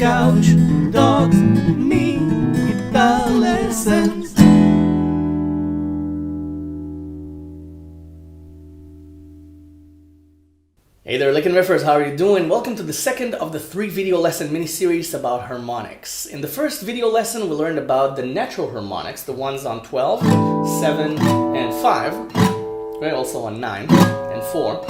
couch, dogs, me, guitar lessons. Hey there, LickNRiffers, how are you doing? Welcome to the second of the 3 video lesson mini-series about harmonics. In the first video lesson, we learned about the natural harmonics, the ones on 12, 7, and 5, okay, also on 9 and 4,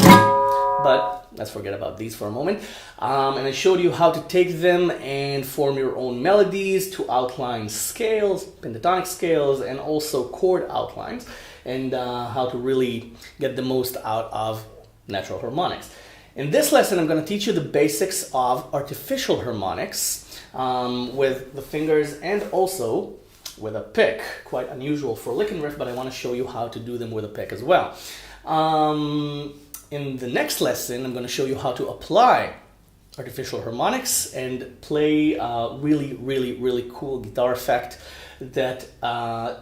but let's forget about these for a moment. And I showed you how to take them and form your own melodies, to outline scales, pentatonic scales, and also chord outlines, and how to really get the most out of natural harmonics. In this lesson, I'm going to teach you the basics of artificial harmonics with the fingers and also with a pick. Quite unusual for LickNRiff, but I want to show you how to do them with a pick as well. In the next lesson, I'm going to show you how to apply artificial harmonics and play a really cool guitar effect that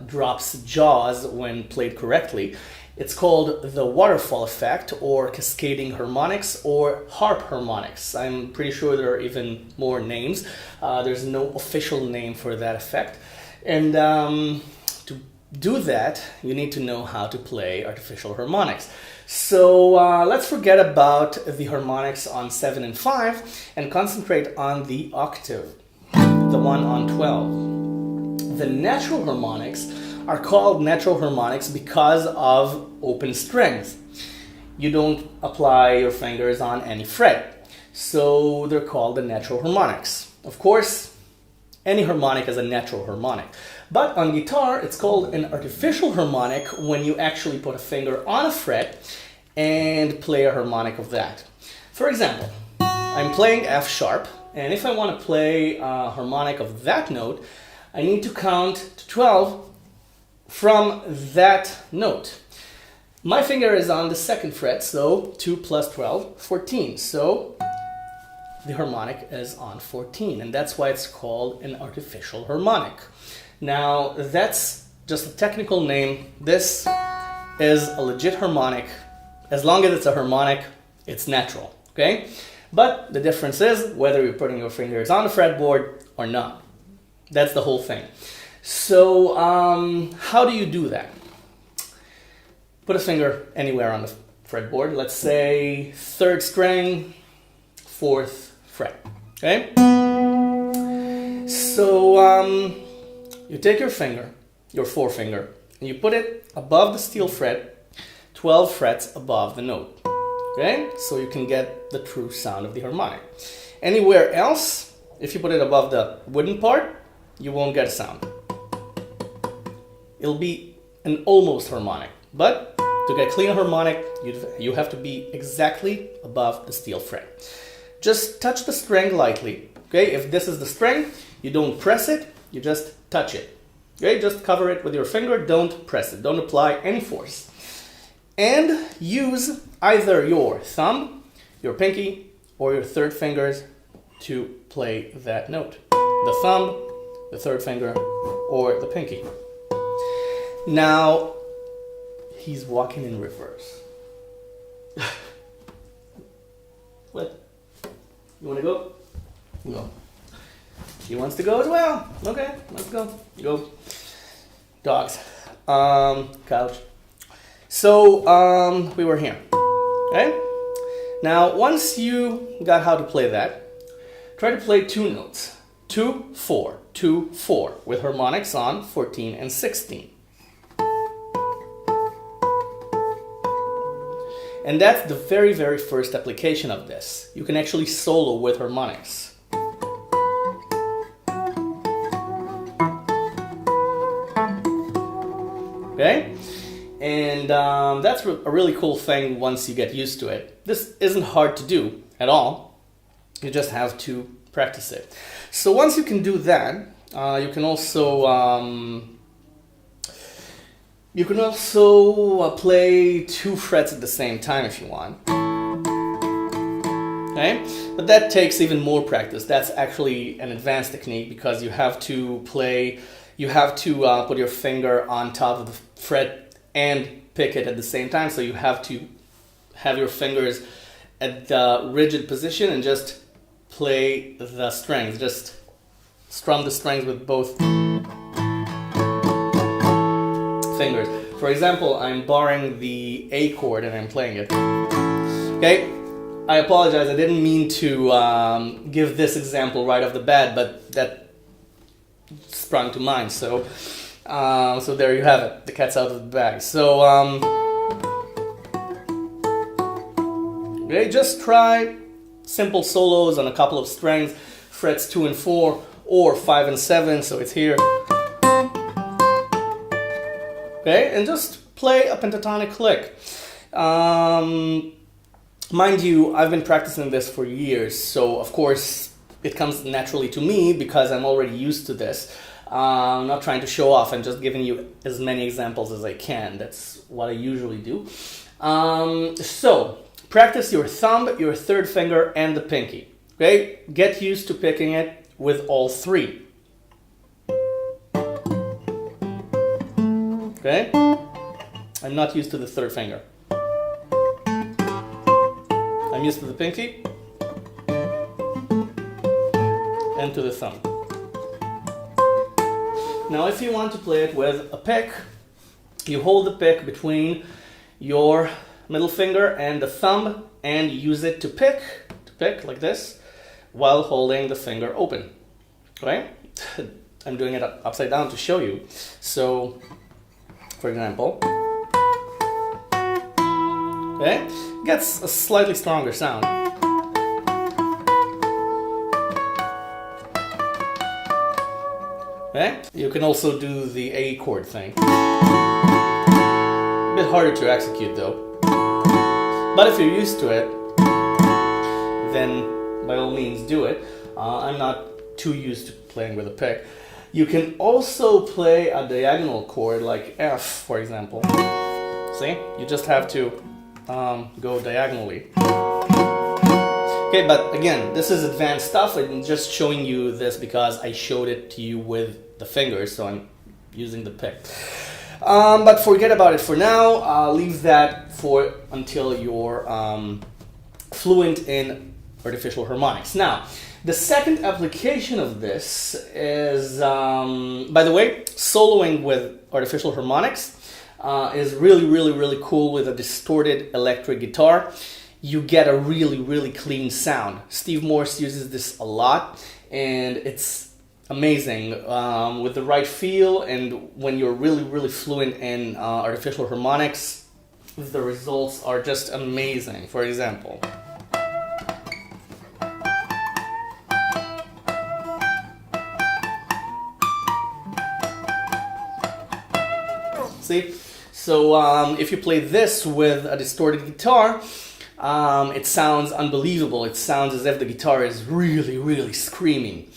drops jaws when played correctly. It's called the waterfall effect, or cascading harmonics, or harp harmonics. I'm pretty sure there are even more names. There's no official name for that effect. And to do that, you need to know how to play artificial harmonics. So let's forget about the harmonics on 7 and 5 and concentrate on the octave, the one on 12. The natural harmonics are called natural harmonics because of open strings. You don't apply your fingers on any fret, so they're called the natural harmonics. Of course, any harmonic is a natural harmonic, but on guitar it's called an artificial harmonic when you actually put a finger on a fret and play a harmonic of that. For example, I'm playing F sharp, and if I want to play a harmonic of that note, I need to count to 12 from that note. My finger is on the 2nd fret, so 2 plus 12, 14. So the harmonic is on 14, and that's why it's called an artificial harmonic. Now, that's just a technical name. This is a legit harmonic. As long as it's a harmonic, it's natural, okay? But the difference is whether you're putting your fingers on the fretboard or not. That's the whole thing. So how do you do that? Put a finger anywhere on the fretboard. Let's say 3rd string, 4th fret. Okay? So you take your finger, your forefinger, and you put it above the steel fret, 12 frets above the note. Okay? So you can get the true sound of the harmonic. Anywhere else, if you put it above the wooden part, you won't get a sound. It'll be an almost harmonic, but to get a clean harmonic, you have to be exactly above the steel fret. Just touch the string lightly, okay? If this is the string, you don't press it, you just touch it, okay? Just cover it with your finger, don't press it, don't apply any force. And use either your thumb, your pinky, or your 3rd fingers to play that note. The thumb, the 3rd finger, or the pinky. Now, he's walking in reverse. What? You want to go? Go. He wants to go as well. Okay, let's go. Go. Dogs. Couch. So, we were here. Okay? Now, once you got how to play that, try to play 2 notes. 2, 4, 2, 4, with harmonics on 14 and 16. And that's the very first application of this. You can actually solo with harmonics. Okay? And that's a really cool thing once you get used to it. This isn't hard to do at all. You just have to practice it. So once you can do that, you can also play 2 frets at the same time if you want. Okay? But that takes even more practice. That's actually an advanced technique because you have to put your finger on top of the fret and pick it at the same time. So you have to have your fingers at the rigid position and just play the strings. Just strum the strings with both fingers. For example, I'm barring the A chord and I'm playing it. Okay, I apologize, I didn't mean to give this example right off the bat, but that sprung to mind. So there you have it, the cat's out of the bag. So okay, just try simple solos on a couple of strings, frets 2 and 4 or 5 and 7, so it's here. Okay, and just play a pentatonic lick. Mind you, I've been practicing this for years, so of course it comes naturally to me because I'm already used to this. I'm not trying to show off, I'm just giving you as many examples as I can. That's what I usually do. So, practice your thumb, your third finger, and the pinky. Okay, get used to picking it with all three. Okay, I'm not used to the third finger. I'm used to the pinky and to the thumb. Now if you want to play it with a pick, you hold the pick between your middle finger and the thumb and use it to pick like this while holding the finger open. Okay? I'm doing it upside down to show you. So, for example, okay, gets a slightly stronger sound. Okay, you can also do the A chord thing. A bit harder to execute though. But if you're used to it, then by all means do it. I'm not too used to playing with a pick. You can also play a diagonal chord like F, for example. See? You just have to go diagonally. Okay, but again, this is advanced stuff. I'm just showing you this because I showed it to you with the fingers, so I'm using the pick. But forget about it for now. Leave that for until you're fluent in artificial harmonics. Now, the second application of this is, by the way, soloing with artificial harmonics is really cool with a distorted electric guitar. You get a really clean sound. Steve Morse uses this a lot, and it's amazing with the right feel. And when you're really fluent in artificial harmonics, the results are just amazing. For example, see? So if you play this with a distorted guitar, it sounds unbelievable. It sounds as if the guitar is really screaming.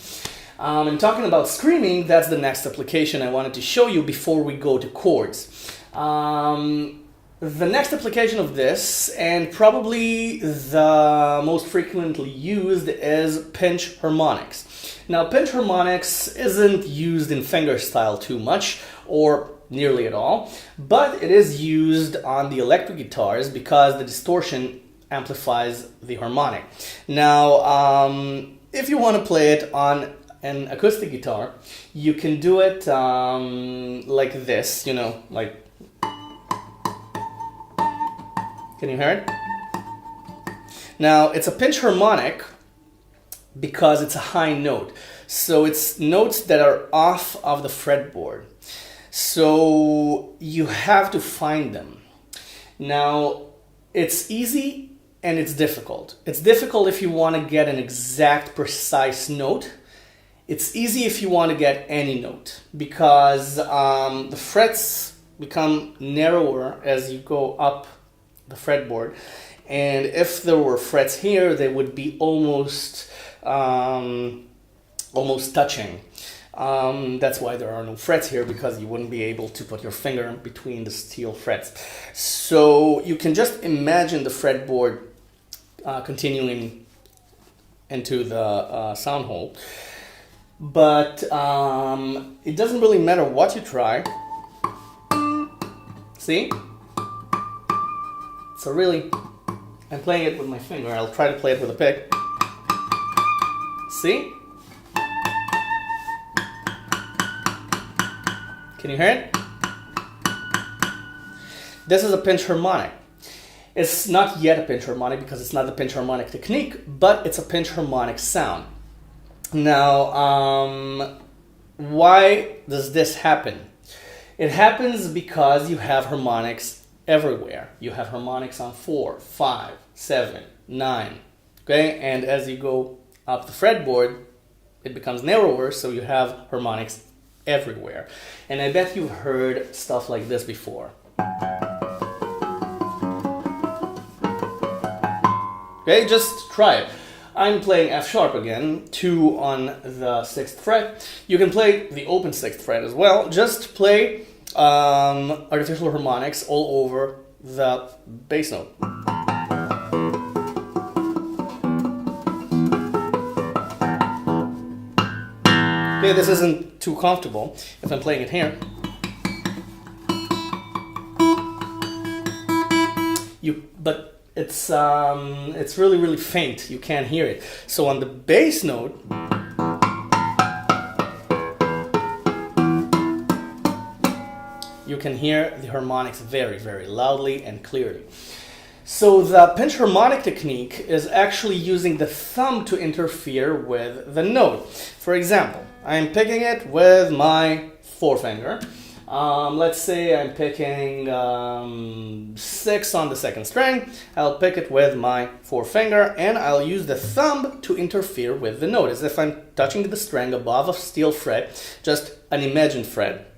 And talking about screaming, that's the next application I wanted to show you before we go to chords. The next application of this, and probably the most frequently used, is pinch harmonics. Now, pinch harmonics isn't used in fingerstyle too much, or nearly at all, but it is used on the electric guitars because the distortion amplifies the harmonic. Now, if you want to play it on an acoustic guitar, you can do it like this, you know, like, can you hear it? Now, it's a pinch harmonic because it's a high note. So it's notes that are off of the fretboard. So you have to find them. Now, it's easy and it's difficult. It's difficult if you want to get an exact, precise note. It's easy if you want to get any note because the frets become narrower as you go up the fretboard. And if there were frets here, they would be almost touching. That's why there are no frets here, because you wouldn't be able to put your finger between the steel frets. So you can just imagine the fretboard continuing into the sound hole. But it doesn't really matter what you try. See? So really, I'm playing it with my finger. I'll try to play it with a pick. See? Can you hear it? This is a pinch harmonic. It's not yet a pinch harmonic because it's not the pinch harmonic technique, but it's a pinch harmonic sound. Now, why does this happen? It happens because you have harmonics everywhere. You have harmonics on 4, 5, 7, 9, okay? And as you go up the fretboard, it becomes narrower, so you have harmonics everywhere. And I bet you've heard stuff like this before. Okay, just try it. I'm playing F sharp again, 2 on the 6th fret. You can play the open 6th fret as well. Just play artificial harmonics all over the bass note. Okay, this isn't too comfortable if I'm playing it here. But it's really, really faint. You can't hear it. So on the bass note, you can hear the harmonics very, very loudly and clearly. So the pinch harmonic technique is actually using the thumb to interfere with the note. For example, I'm picking it with my forefinger. Let's say I'm picking 6 on the 2nd string. I'll pick it with my forefinger and I'll use the thumb to interfere with the note, as if I'm touching the string above a steel fret, just an imagined fret,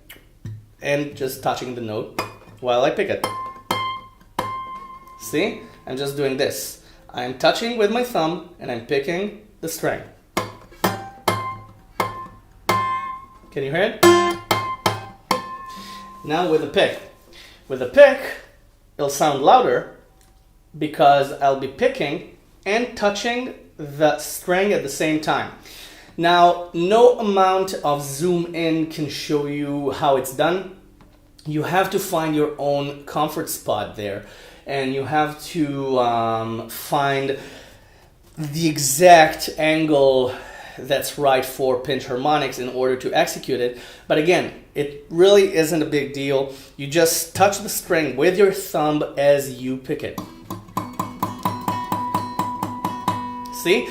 and just touching the note while I pick it. See? I'm just doing this. I'm touching with my thumb and I'm picking the string. Can you hear it? Now with the pick. With the pick, it'll sound louder because I'll be picking and touching the string at the same time. Now, no amount of zoom in can show you how it's done. You have to find your own comfort spot there, and you have to find the exact angle that's right for pinch harmonics in order to execute it. But again, it really isn't a big deal. You just touch the string with your thumb as you pick it. See?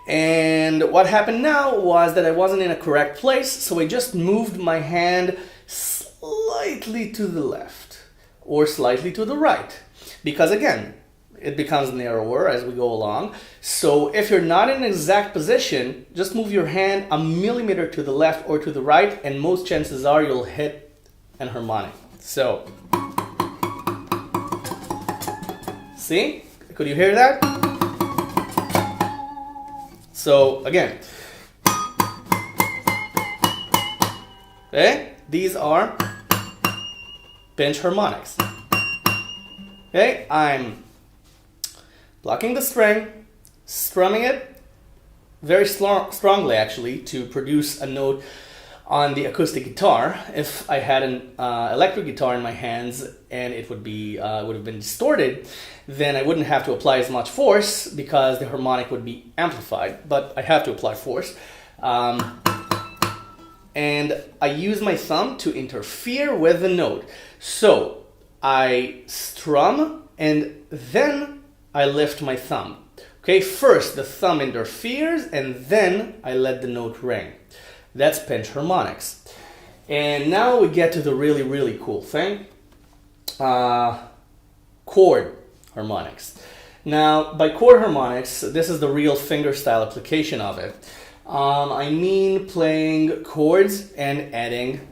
And what happened now was that I wasn't in a correct place, so I just moved my hand slightly to the left or slightly to the right. Because again, it becomes narrower as we go along. So if you're not in an exact position, just move your hand a millimeter to the left or to the right, and most chances are you'll hit an harmonic. So, see? Could you hear that? So again, okay, these are pinch harmonics. Okay, I'm plucking the string, strumming it very strongly actually to produce a note on the acoustic guitar. If I had an electric guitar in my hands and it would have been distorted, then I wouldn't have to apply as much force because the harmonic would be amplified, but I have to apply force. And I use my thumb to interfere with the note. So I strum and then I lift my thumb. Okay, first the thumb interferes and then I let the note ring. That's pinch harmonics. And now we get to the really, really cool thing. Chord harmonics. Now, by chord harmonics, this is the real fingerstyle application of it. I mean playing chords and adding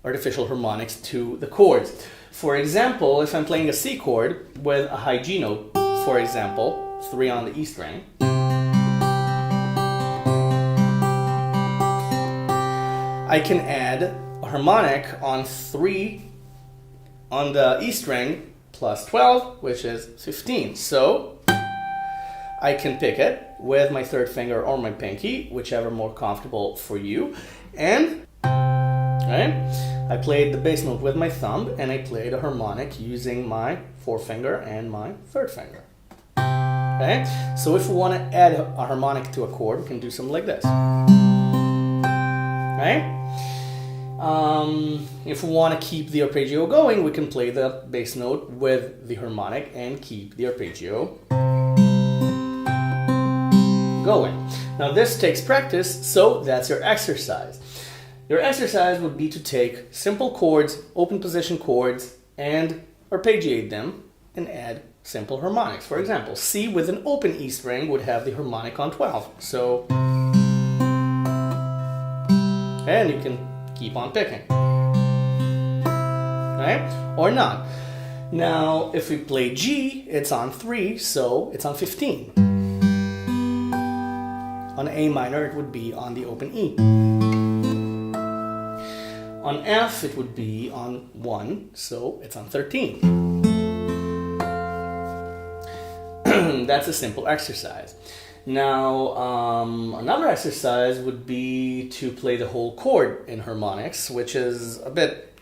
artificial harmonics to the chords. For example, if I'm playing a C chord with a high G note, for example, 3 on the E string, I can add a harmonic on 3 on the E string plus 12, which is 15. So I can pick it with my 3rd finger or my pinky, whichever more comfortable for you. And I played the bass note with my thumb and I played a harmonic using my 4th finger and my 3rd finger. Okay? So if we want to add a harmonic to a chord, we can do something like this. Right? If we want to keep the arpeggio going, we can play the bass note with the harmonic and keep the arpeggio going. Now this takes practice, so that's your exercise. Your exercise would be to take simple chords, open position chords, and arpeggiate them and add simple harmonics. For example, C with an open E string would have the harmonic on 12. So, and you can keep on picking, right? Or not. Now, if we play G, it's on 3, so it's on 15. On A minor, it would be on the open E. On F, it would be on 1, so it's on 13. That's a simple exercise. Now, another exercise would be to play the whole chord in harmonics, which is a bit,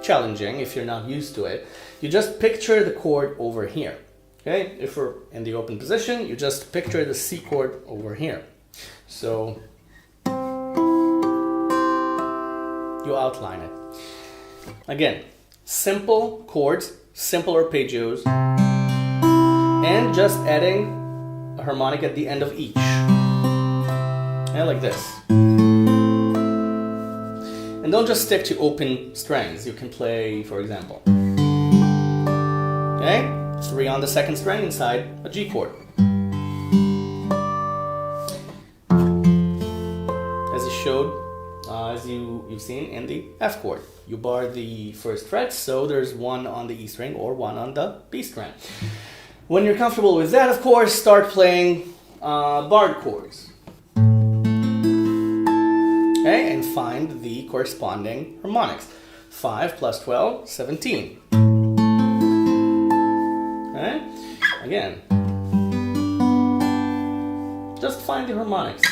challenging if you're not used to it. You just picture the chord over here. Okay? If we're in the open position, you just picture the C chord over here. So you outline it. Again, simple chords, simple arpeggios, and just adding a harmonic at the end of each. Yeah, like this. And don't just stick to open strings. You can play, for example, okay, 3 on the second string inside a G chord. As you showed, as you've seen in the F chord. You bar the first fret, so there's 1 on the E string or 1 on the B string. When you're comfortable with that, of course, start playing barred chords. Okay, and find the corresponding harmonics. 5 plus 12, 17. Okay, again, just find the harmonics.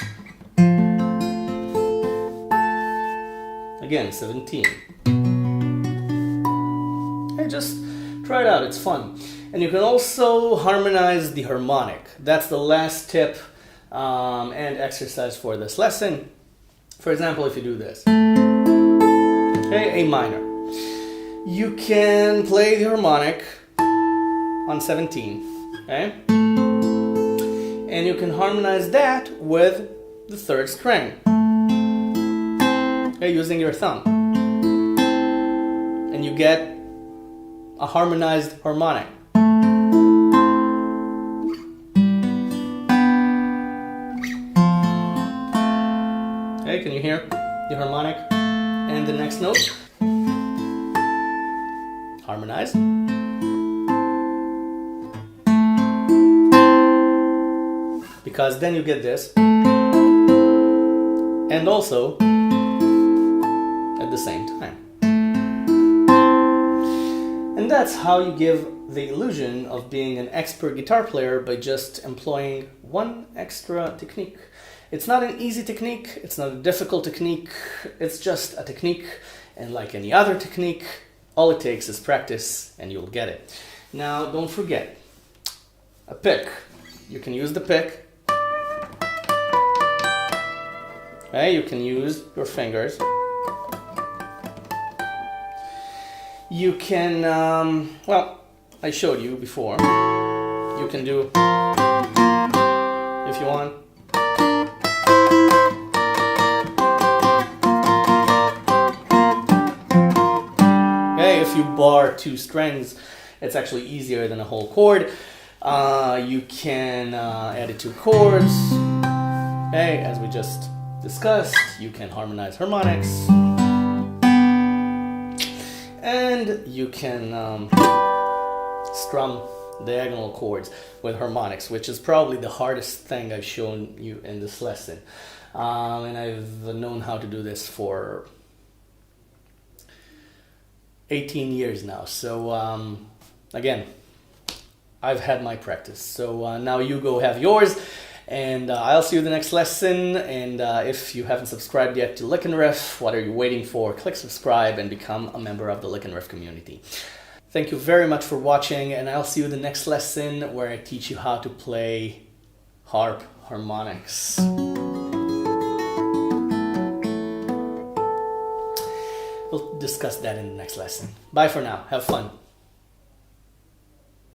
Again, 17. Okay, just try it out, it's fun. And you can also harmonize the harmonic. That's the last tip and exercise for this lesson. For example, if you do this, okay, A minor, you can play the harmonic on 17, okay? And you can harmonize that with the third string, okay, using your thumb. And you get a harmonized harmonic. Okay, can you hear the harmonic and the next note? Harmonized. Because then you get this, and also at the same time. And that's how you give the illusion of being an expert guitar player by just employing one extra technique. It's not an easy technique, it's not a difficult technique, it's just a technique, and like any other technique, all it takes is practice and you'll get it. Now, don't forget, a pick. You can use the pick. Okay, you can use your fingers. You can, well, I showed you before. You can do, if you want. Okay, if you bar 2 strings, it's actually easier than a whole chord. You can add it to chords. Okay, as we just discussed, you can harmonize harmonics. And you can strum diagonal chords with harmonics, which is probably the hardest thing I've shown you in this lesson. And I've known how to do this for 18 years now. So again, I've had my practice. So now you go have yours. And I'll see you in the next lesson. And if you haven't subscribed yet to LickNRiff, what are you waiting for? Click subscribe and become a member of the LickNRiff community. Thank you very much for watching, and I'll see you in the next lesson where I teach you how to play harp harmonics. We'll discuss that in the next lesson. Bye for now. Have fun.